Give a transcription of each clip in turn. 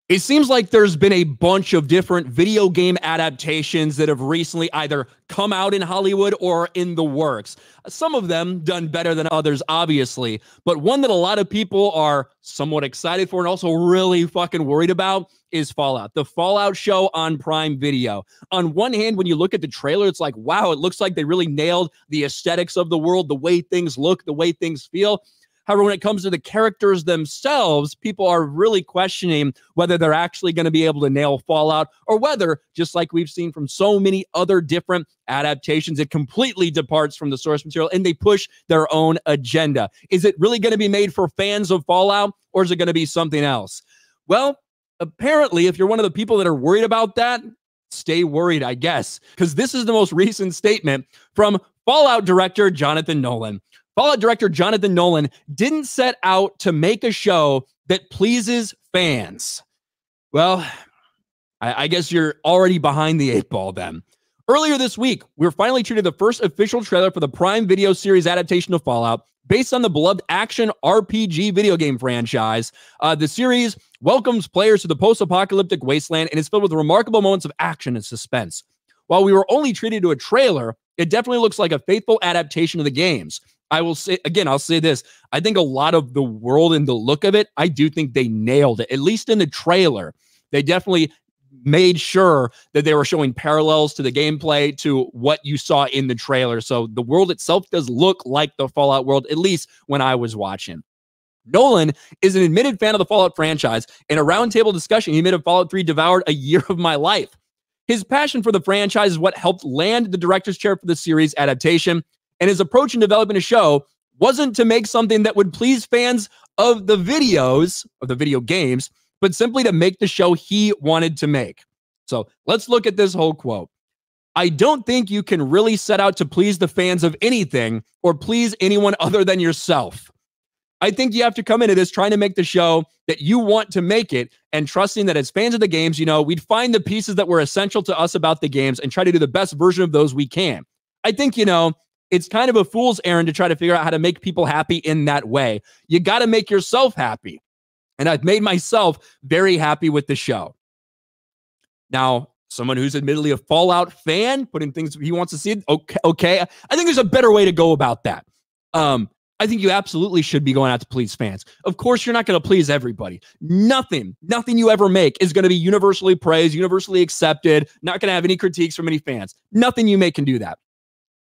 It seems like there's been a bunch of different video game adaptations that have recently either come out in Hollywood or in the works. Some of them done better than others, obviously, but one that a lot of people are somewhat excited for and also really fucking worried about is Fallout, the Fallout show on Prime Video. On one hand, when you look at the trailer, it's like, wow, it looks like they really nailed the aesthetics of the world, the way things look, the way things feel. However, when it comes to the characters themselves, people are really questioning whether they're actually going to be able to nail Fallout or whether, just like we've seen from so many other different adaptations, it completely departs from the source material and they push their own agenda. Is it really going to be made for fans of Fallout or is it going to be something else? Well, apparently, if you're one of the people that are worried about that, stay worried, I guess, because this is the most recent statement from Fallout director Jonathan Nolan. Fallout director Jonathan Nolan didn't set out to make a show that pleases fans. Well, I guess you're already behind the 8 ball then. Earlier this week, we were finally treated the first official trailer for the Prime Video series adaptation of Fallout based on the beloved action RPG video game franchise. The series welcomes players to the post-apocalyptic wasteland and is filled with remarkable moments of action and suspense. While we were only treated to a trailer, it definitely looks like a faithful adaptation of the games. I will say, again, I'll say this. I think a lot of the world and the look of it, I do think they nailed it, at least in the trailer. They definitely made sure that they were showing parallels to the gameplay to what you saw in the trailer. So the world itself does look like the Fallout world, at least when I was watching. Nolan is an admitted fan of the Fallout franchise. In a roundtable discussion, he admitted Fallout 3 devoured a year of my life. His passion for the franchise is what helped land the director's chair for the series adaptation. And his approach in developing a show wasn't to make something that would please fans of the videos, of the video games, but simply to make the show he wanted to make. So let's look at this whole quote. I don't think you can really set out to please the fans of anything or please anyone other than yourself. I think you have to come into this trying to make the show that you want to make it and trusting that as fans of the games, we'd find the pieces that were essential to us about the games and try to do the best version of those we can. I think, it's kind of a fool's errand to try to figure out how to make people happy in that way. You got to make yourself happy. And I've made myself very happy with the show. Now, someone who's admittedly a Fallout fan, putting things he wants to see, okay. I think there's a better way to go about that. I think you absolutely should be going out to please fans. Of course, you're not going to please everybody. Nothing you ever make is going to be universally praised, universally accepted, not going to have any critiques from any fans. Nothing you make can do that.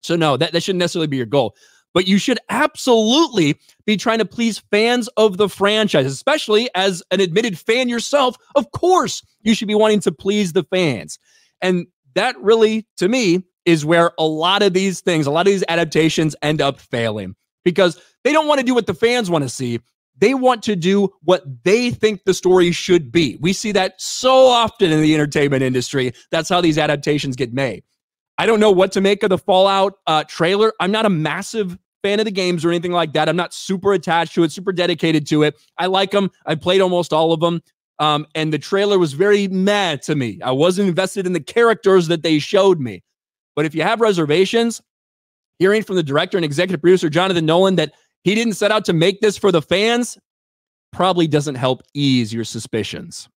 So no, that shouldn't necessarily be your goal. But you should absolutely be trying to please fans of the franchise, especially as an admitted fan yourself. Of course, you should be wanting to please the fans. And that really, to me, is where a lot of these things, a lot of these adaptations end up failing. Because they don't want to do what the fans want to see. They want to do what they think the story should be. We see that so often in the entertainment industry. That's how these adaptations get made. I don't know what to make of the Fallout trailer. I'm not a massive fan of the games or anything like that. I'm not super attached to it, super dedicated to it. I like them. I played almost all of them. And the trailer was very meh to me. I wasn't invested in the characters that they showed me. But if you have reservations, hearing from the director and executive producer, Jonathan Nolan, that he didn't set out to make this for the fans probably doesn't help ease your suspicions.